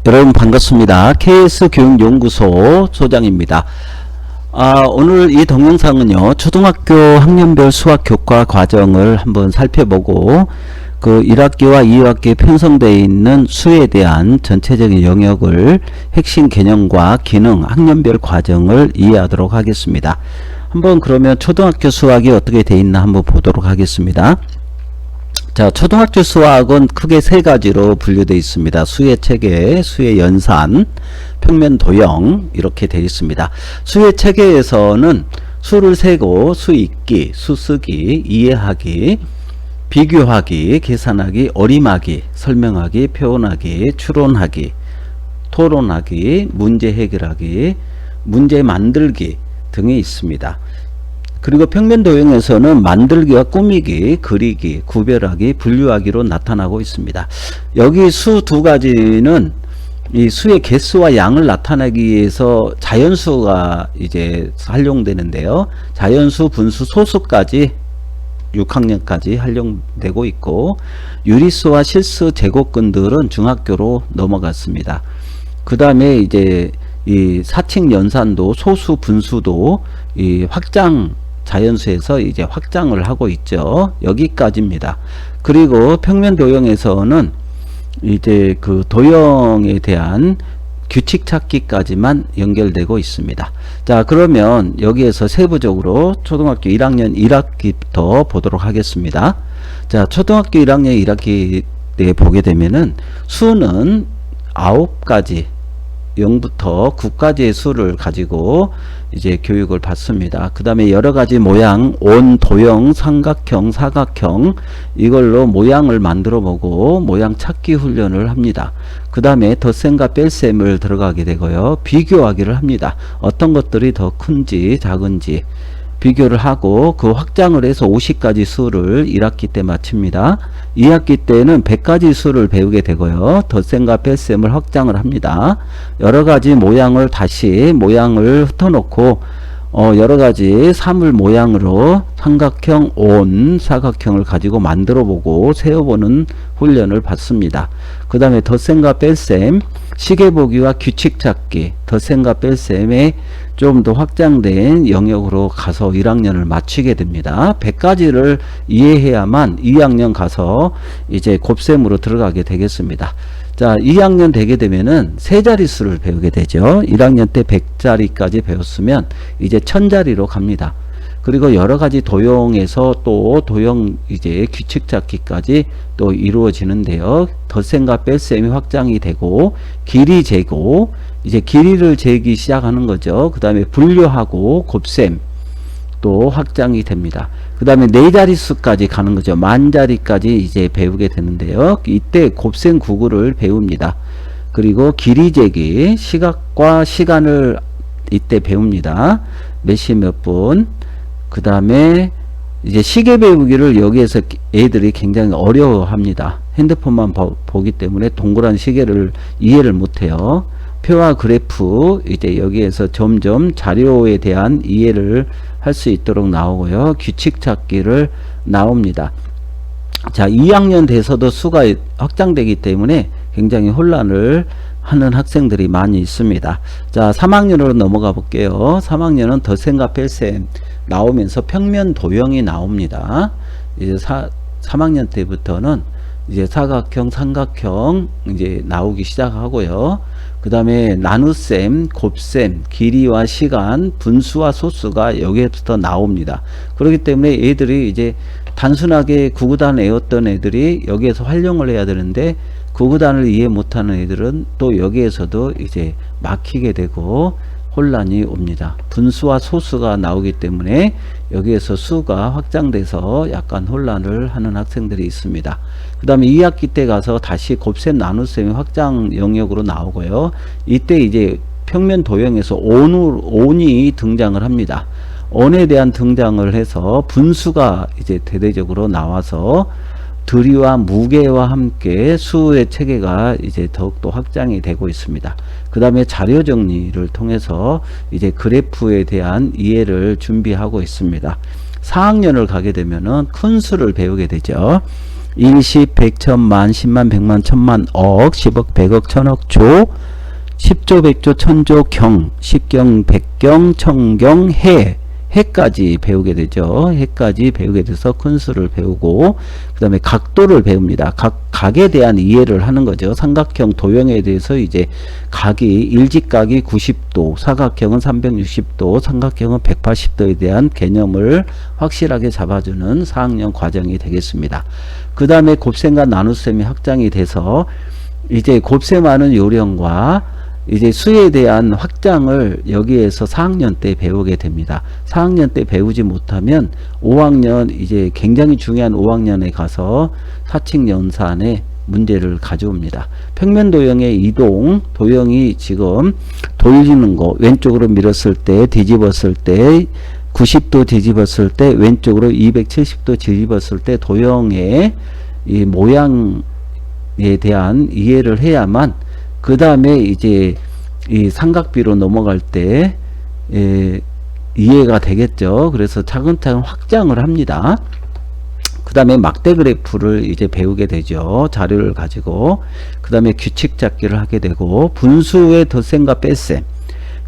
여러분 반갑습니다. KS교육연구소 소장입니다. 오늘 이 동영상은요, 초등학교 학년별 수학 교과 과정을 한번 살펴보고 그 1학기와 2학기에 편성되어 있는 수에 대한 전체적인 영역을 핵심 개념과 기능, 학년별 과정을 이해하도록 하겠습니다. 한번 그러면 초등학교 수학이 어떻게 되어 있나 한번 보도록 하겠습니다. 자, 초등학교 수학은 크게 세 가지로 분류되어 있습니다. 수의 체계, 수의 연산, 평면 도형 이렇게 되어 있습니다. 수의 체계에서는 수를 세고 수 읽기, 수 쓰기, 이해하기, 비교하기, 계산하기, 어림하기, 설명하기, 표현하기, 추론하기, 토론하기, 문제 해결하기, 문제 만들기 등이 있습니다. 그리고 평면 도형에서는 만들기와 꾸미기, 그리기, 구별하기, 분류하기로 나타나고 있습니다. 여기 수 두 가지는 이 수의 개수와 양을 나타내기 위해서 자연수가 이제 활용되는데요. 자연수, 분수, 소수까지 6학년까지 활용되고 있고, 유리수와 실수, 제곱근들은 중학교로 넘어갔습니다. 그 다음에 이제 이 사칙 연산도 소수, 분수도 이 확장 자연수에서 이제 확장을 하고 있죠. 여기까지입니다. 그리고 평면 도형에서는 이제 그 도형에 대한 규칙 찾기까지만 연결되고 있습니다. 자, 그러면 여기에서 세부적으로 초등학교 1학년 1학기부터 보도록 하겠습니다. 자, 초등학교 1학년 1학기에 보게 되면은 수는 9가지 0부터 9까지의 수를 가지고 이제 교육을 받습니다. 그 다음에 여러가지 모양, 온, 도형, 삼각형, 사각형 이걸로 모양을 만들어 보고 모양 찾기 훈련을 합니다. 그 다음에 덧셈과 뺄셈을 들어가게 되고요. 비교하기를 합니다. 어떤 것들이 더 큰지 작은지 비교를 하고 그 확장을 해서 50가지 수를 1학기 때 마칩니다. 2학기 때는 100가지 수를 배우게 되고요. 덧셈과 뺄셈을 확장을 합니다. 여러가지 모양을 다시 모양을 흩어놓고 여러가지 사물 모양으로 삼각형, 온, 사각형을 가지고 만들어 보고 세워보는 훈련을 받습니다. 그 다음에 덧셈과 뺄셈, 시계보기와 규칙 찾기, 덧셈과 뺄셈에 좀 더 확장된 영역으로 가서 1학년을 마치게 됩니다. 100가지를 이해해야만 2학년 가서 이제 곱셈으로 들어가게 되겠습니다. 자, 2학년 되게 되면은 세 자릿수를 배우게 되죠. 1학년 때 100자리까지 배웠으면 이제 1000자리로 갑니다. 그리고 여러가지 도형에서 또 도형 이제 규칙 찾기까지 또 이루어지는데요. 덧셈과 뺄셈이 확장이 되고, 길이 재고, 이제 길이를 재기 시작하는 거죠. 그 다음에 분류하고 곱셈 또 확장이 됩니다. 그 다음에 네 자릿수까지 가는 거죠. 만자리까지 이제 배우게 되는데요. 이때 곱셈 구구를 배웁니다. 그리고 길이 재기, 시각과 시간을 이때 배웁니다. 몇 시 몇 분. 그 다음에 이제 시계 배우기를 여기에서 애들이 굉장히 어려워합니다. 핸드폰만 보기 때문에 동그란 시계를 이해를 못해요. 표와 그래프 이제 여기에서 점점 자료에 대한 이해를 할 수 있도록 나오고요. 규칙 찾기를 나옵니다. 자, 2학년 돼서도 수가 확장되기 때문에 굉장히 혼란을 하는 학생들이 많이 있습니다. 자, 3학년으로 넘어가 볼게요. 3학년은 덧셈과 뺄셈 나오면서 평면 도형이 나옵니다. 이제 3학년 때부터는 이제 사각형, 삼각형 이제 나오기 시작하고요. 그 다음에 나눗셈, 곱셈, 길이와 시간, 분수와 소수가 여기에부터 나옵니다. 그렇기 때문에 애들이 이제 단순하게 구구단 외웠던 애들이 여기에서 활용을 해야 되는데 구구단을 이해 못하는 애들은 또 여기에서도 이제 막히게 되고 혼란이 옵니다. 분수와 소수가 나오기 때문에 여기에서 수가 확장돼서 약간 혼란을 하는 학생들이 있습니다. 그 다음에 2학기 때 가서 다시 곱셈, 나눗셈이 확장 영역으로 나오고요. 이때 이제 평면 도형에서 온이 등장을 합니다. 온에 대한 등장을 해서 분수가 이제 대대적으로 나와서 들이와 무게와 함께 수의 체계가 이제 더욱더 확장이 되고 있습니다. 그 다음에 자료 정리를 통해서 이제 그래프에 대한 이해를 준비하고 있습니다. 4학년을 가게 되면은 큰 수를 배우게 되죠. 일십, 백천만, 십만, 백만, 천만, 억, 십억, 백억, 천억, 조, 십조, 백조, 천조, 경, 십경, 백경, 천경, 해까지 배우게 되죠. 해까지 배우게 돼서 큰 수를 배우고, 그 다음에 각도를 배웁니다. 각에 대한 이해를 하는 거죠. 삼각형 도형에 대해서 이제 각이 일직각이 90도, 사각형은 360도, 삼각형은 180도에 대한 개념을 확실하게 잡아주는 4학년 과정이 되겠습니다. 그 다음에 곱셈과 나눗셈이 확장이 돼서 이제 곱셈하는 요령과 이제 수에 대한 확장을 여기에서 4학년 때 배우게 됩니다. 4학년 때 배우지 못하면 5학년 이제 굉장히 중요한 5학년에 가서 사칙 연산에 문제를 가져옵니다. 평면 도형의 이동, 도형이 지금 돌리는 거, 왼쪽으로 밀었을 때, 뒤집었을 때, 90도 뒤집었을 때, 왼쪽으로 270도 뒤집었을 때 도형의 이 모양에 대한 이해를 해야만 그 다음에 이제 이 삼각비로 넘어갈 때 이해가 되겠죠. 그래서 차근차근 확장을 합니다. 그 다음에 막대 그래프를 이제 배우게 되죠. 자료를 가지고. 그 다음에 규칙 잡기를 하게 되고, 분수의 덧셈과 뺄셈.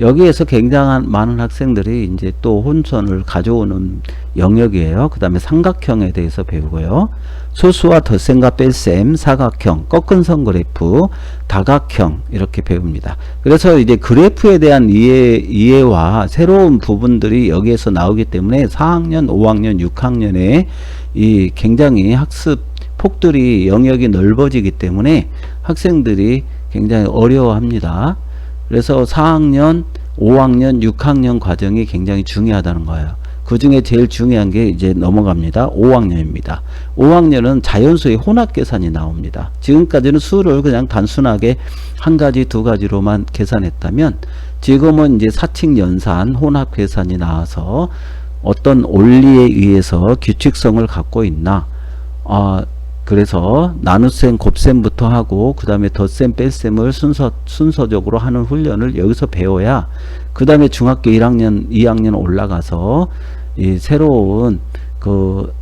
여기에서 굉장한 많은 학생들이 이제 또 혼선을 가져오는 영역이에요. 그 다음에 삼각형에 대해서 배우고요. 소수와 덧셈과 뺄셈, 사각형, 꺾은 선 그래프, 다각형 이렇게 배웁니다. 그래서 이제 그래프에 대한 이해와 새로운 부분들이 여기에서 나오기 때문에 4학년, 5학년, 6학년에 이 굉장히 학습 폭들이 영역이 넓어지기 때문에 학생들이 굉장히 어려워합니다. 그래서 4학년, 5학년, 6학년 과정이 굉장히 중요하다는 거예요. 그 중에 제일 중요한 게 이제 넘어갑니다. 5학년입니다. 5학년은 자연수의 혼합 계산이 나옵니다. 지금까지는 수를 그냥 단순하게 한 가지, 두 가지로만 계산했다면 지금은 이제 사칙 연산, 혼합 계산이 나와서 어떤 원리에 의해서 규칙성을 갖고 있나, 그래서 나눗셈, 곱셈부터 하고 그 다음에 덧셈, 뺄셈을 순서적으로 하는 훈련을 여기서 배워야 그 다음에 중학교 1학년, 2학년 올라가서 이 새로운 그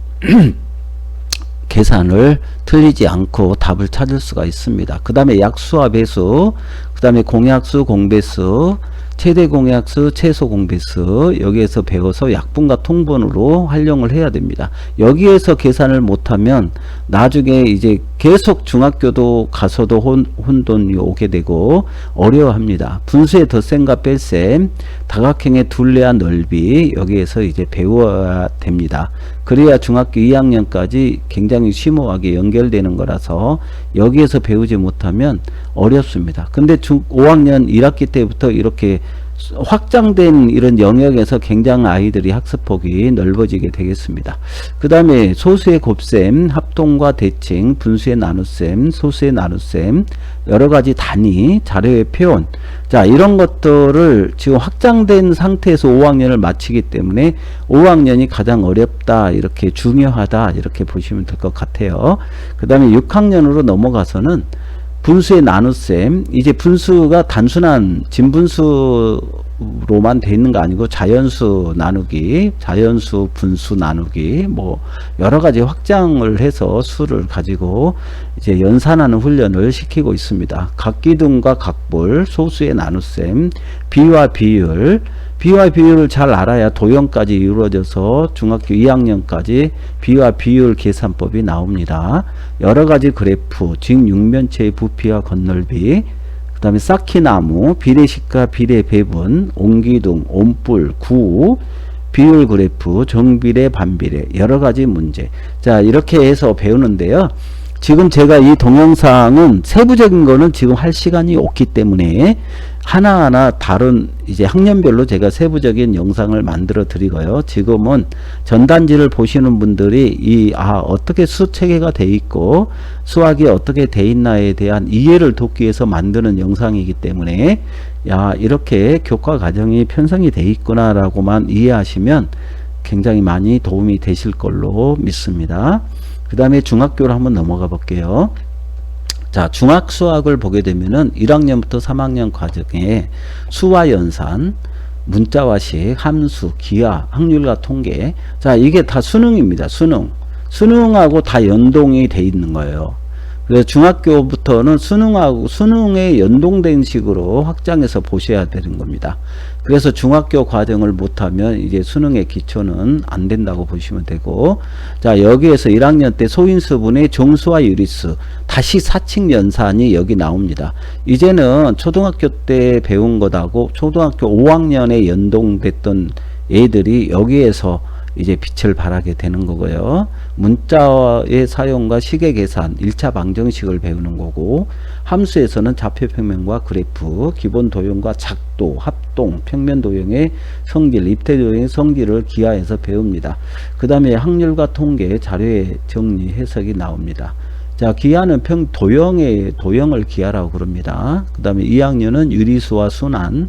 계산을 틀리지 않고 답을 찾을 수가 있습니다. 그 다음에 약수와 배수, 그 다음에 공약수, 공배수, 최대 공약수, 최소 공배수, 여기에서 배워서 약분과 통분으로 활용을 해야 됩니다. 여기에서 계산을 못하면 나중에 이제 계속 중학교도 가서도 혼돈이 오게 되고 어려워합니다. 분수의 덧셈과 뺄셈, 다각형의 둘레와 넓이, 여기에서 이제 배워야 됩니다. 그래야 중학교 2학년까지 굉장히 심오하게 연결되는 거라서 여기에서 배우지 못하면 어렵습니다. 근데 5학년 1학기 때부터 이렇게 확장된 이런 영역에서 굉장히 아이들이 학습폭이 넓어지게 되겠습니다. 그 다음에 소수의 곱셈, 합동과 대칭, 분수의 나눗셈, 소수의 나눗셈, 여러가지 단위, 자료의 표현, 자 이런 것들을 지금 확장된 상태에서 5학년을 마치기 때문에 5학년이 가장 어렵다, 이렇게 중요하다, 이렇게 보시면 될 것 같아요. 그 다음에 6학년으로 넘어가서는 분수의 나눗셈, 이제 분수가 단순한 진분수로만 돼 있는 거 아니고 자연수 나누기, 자연수 분수 나누기, 뭐 여러 가지 확장을 해서 수를 가지고 이제 연산하는 훈련을 시키고 있습니다. 각기둥과 각볼, 소수의 나눗셈, 비와 비율, 비와 비율을 잘 알아야 도형까지 이루어져서 중학교 2학년까지 비와 비율 계산법이 나옵니다. 여러가지 그래프, 직육면체의 부피와 건널비, 그 다음에 쌓기나무, 비례식과 비례배분, 옹기둥, 옴뿔, 구, 비율 그래프, 정비례, 반비례, 여러가지 문제. 자 이렇게 해서 배우는데요. 지금 제가 이 동영상은 세부적인 거는 지금 할 시간이 없기 때문에 하나하나 다른 이제 학년별로 제가 세부적인 영상을 만들어 드리고요. 지금은 전단지를 보시는 분들이 어떻게 수 체계가 돼 있고 수학이 어떻게 돼 있나에 대한 이해를 돕기 위해서 만드는 영상이기 때문에 이렇게 교과 과정이 편성이 돼 있구나 라고만 이해하시면 굉장히 많이 도움이 되실 걸로 믿습니다. 그 다음에 중학교로 한번 넘어가 볼게요. 자, 중학수학을 보게 되면은 1학년부터 3학년 과정에 수와 연산, 문자와식, 함수, 기하, 확률과 통계. 자, 이게 다 수능입니다. 수능. 수능하고 다 연동이 돼 있는 거예요. 그래서 중학교부터는 수능에 연동된 식으로 확장해서 보셔야 되는 겁니다. 그래서 중학교 과정을 못하면 이제 수능의 기초는 안 된다고 보시면 되고, 자, 여기에서 1학년 때 소인수분의 정수와 유리수, 다시 사칙 연산이 여기 나옵니다. 이제는 초등학교 때 배운 것하고 초등학교 5학년에 연동됐던 애들이 여기에서 이제 빛을 발하게 되는 거고요. 문자의 사용과 시계 계산, 1차 방정식을 배우는 거고, 함수에서는 좌표 평면과 그래프, 기본 도형과 작도, 합동, 평면 도형의 성질, 입체 도형의 성질을 기하해서 배웁니다. 그 다음에 확률과 통계, 자료의 정리, 해석이 나옵니다. 자, 기하는 도형을 기하라고 그럽니다. 그 다음에 2학년은 유리수와 순환,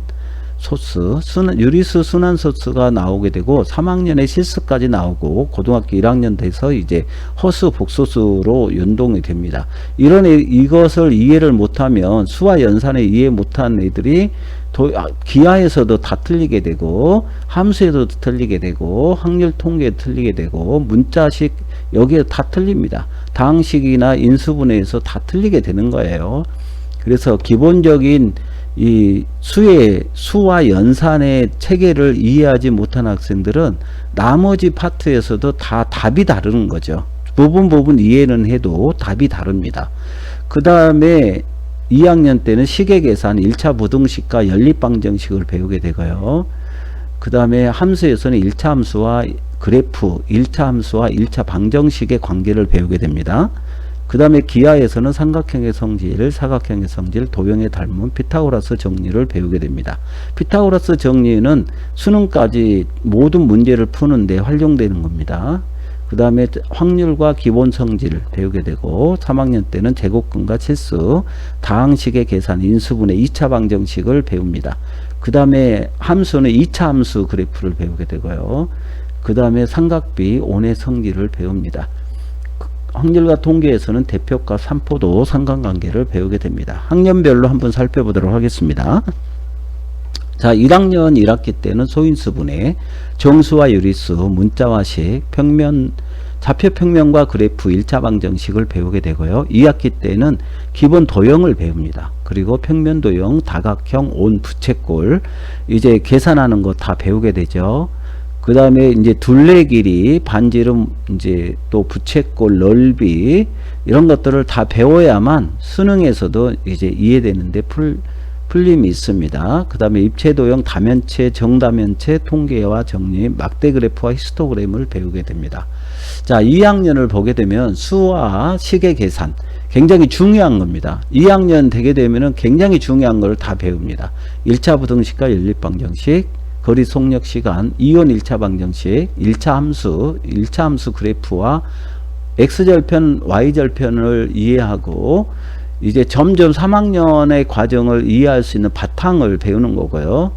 소수, 유리수 순환소수가 나오게 되고, 3학년에 실수까지 나오고, 고등학교 1학년 돼서 이제 허수, 복소수로 연동이 됩니다. 이것을 이해를 못하면, 수와 연산을 이해 못한 애들이 기하에서도 다 틀리게 되고, 함수에도 틀리게 되고, 확률 통계에 틀리게 되고, 문자식 여기에 다 틀립니다. 다항식이나 인수분해에서 다 틀리게 되는 거예요. 그래서 기본적인 이 수와 연산의 체계를 이해하지 못한 학생들은 나머지 파트에서도 다 답이 다르는 거죠. 부분 이해는 해도 답이 다릅니다. 그 다음에 2학년 때는 시계 계산, 1차 부등식과 연립방정식을 배우게 되고요. 그 다음에 함수에서는 1차 함수와 그래프, 1차 함수와 1차 방정식의 관계를 배우게 됩니다. 그 다음에 기하에서는 삼각형의 성질, 사각형의 성질, 도형의 닮은 피타고라스 정리를 배우게 됩니다. 피타고라스 정리는 수능까지 모든 문제를 푸는데 활용되는 겁니다. 그 다음에 확률과 기본 성질 배우게 되고, 3학년 때는 제곱근과 치수, 다항식의 계산, 인수분해 2차 방정식을 배웁니다. 그 다음에 함수는 2차 함수 그래프를 배우게 되고요. 그 다음에 삼각비, 온의 성질을 배웁니다. 확률과 통계에서는 대표과 삼포도 상관관계를 배우게 됩니다. 학년별로 한번 살펴보도록 하겠습니다. 자, 1학년 1학기 때는 소인수분해, 정수와 유리수, 문자와식, 좌표 평면과 그래프 1차 방정식을 배우게 되고요. 2학기 때는 기본 도형을 배웁니다. 그리고 평면 도형, 다각형, 온, 부채꼴, 이제 계산하는 거 다 배우게 되죠. 그 다음에 이제 둘레 길이, 반지름, 이제 또 부채꼴 넓이, 이런 것들을 다 배워야만 수능에서도 이제 이해되는데 풀림이 있습니다. 그 다음에 입체 도형, 다면체, 정다면체, 통계와 정리, 막대 그래프와 히스토그램을 배우게 됩니다. 자, 2학년을 보게 되면 수와 시계 계산, 굉장히 중요한 겁니다. 2학년 되게 되면은 굉장히 중요한 걸 다 배웁니다. 1차 부등식과 연립방정식, 거리 속력 시간, 이온 1차 방정식, 1차 함수 그래프와 x절편, y절편을 이해하고, 이제 점점 3학년의 과정을 이해할 수 있는 바탕을 배우는 거고요.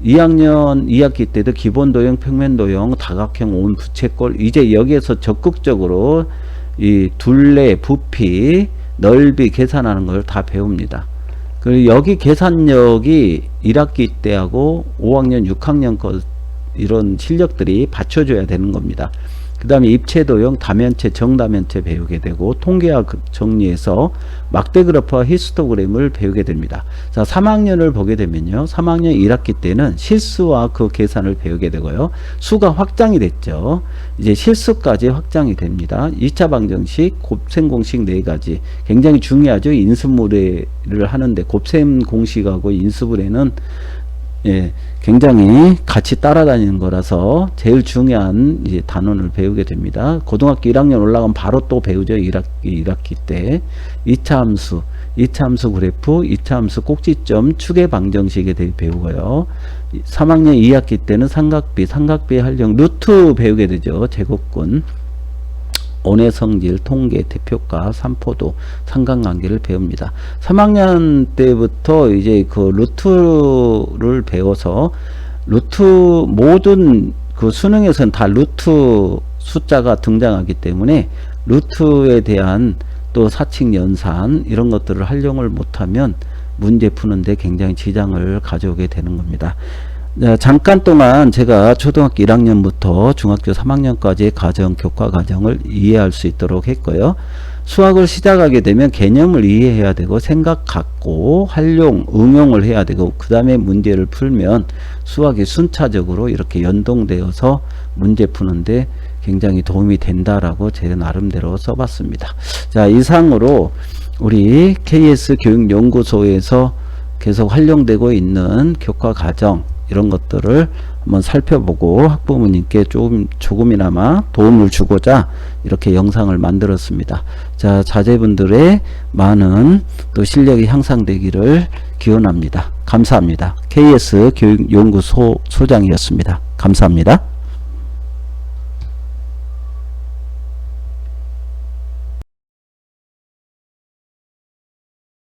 2학년 2학기 때도 기본 도형, 평면 도형, 다각형, 온, 부채꼴, 이제 여기에서 적극적으로 이 둘레, 부피, 넓이 계산하는 걸 다 배웁니다. 그리고 여기 계산력이 1학기 때하고 5학년, 6학년 것 이런 실력들이 받쳐줘야 되는 겁니다. 그 다음에 입체 도형, 다면체, 정다면체 배우게 되고, 통계와 정리해서 막대 그래프와 히스토그램을 배우게 됩니다. 자, 3학년을 보게 되면요, 3학년 1학기 때는 실수와 그 계산을 배우게 되고요. 수가 확장이 됐죠. 이제 실수까지 확장이 됩니다. 2차 방정식, 곱셈 공식 4가지 굉장히 중요하죠. 인수분해를 하는데 곱셈 공식하고 인수분해는 굉장히 같이 따라다니는 거라서 제일 중요한 이제 단원을 배우게 됩니다. 고등학교 1학년 올라가면 바로 또 배우죠. 1학기 때 2차 함수 그래프, 2차 함수 꼭지점, 축의 방정식에 대해 배우고요. 3학년 2학기 때는 삼각비의 활용, 루트 배우게 되죠. 제곱근, 온의 성질, 통계, 대표과, 삼포도, 상관관계를 배웁니다. 3학년 때부터 이제 그 루트를 배워서, 모든 그 수능에서는 다 루트 숫자가 등장하기 때문에 루트에 대한 또 사칙 연산 이런 것들을 활용을 못하면 문제 푸는데 굉장히 지장을 가져오게 되는 겁니다. 잠깐 동안 제가 초등학교 1학년부터 중학교 3학년까지의 과정, 교과 과정을 이해할 수 있도록 했고요. 수학을 시작하게 되면 개념을 이해해야 되고 생각 갖고 활용, 응용을 해야 되고 그 다음에 문제를 풀면 수학이 순차적으로 이렇게 연동되어서 문제 푸는데 굉장히 도움이 된다라고 제 나름대로 써봤습니다. 자, 이상으로 우리 KS 교육연구소에서 계속 활용되고 있는 교과 과정 이런 것들을 한번 살펴보고 학부모님께 조금이나마 도움을 주고자 이렇게 영상을 만들었습니다. 자, 자제분들의 많은 또 실력이 향상되기를 기원합니다. 감사합니다. KS 교육연구소 소장이었습니다. 감사합니다.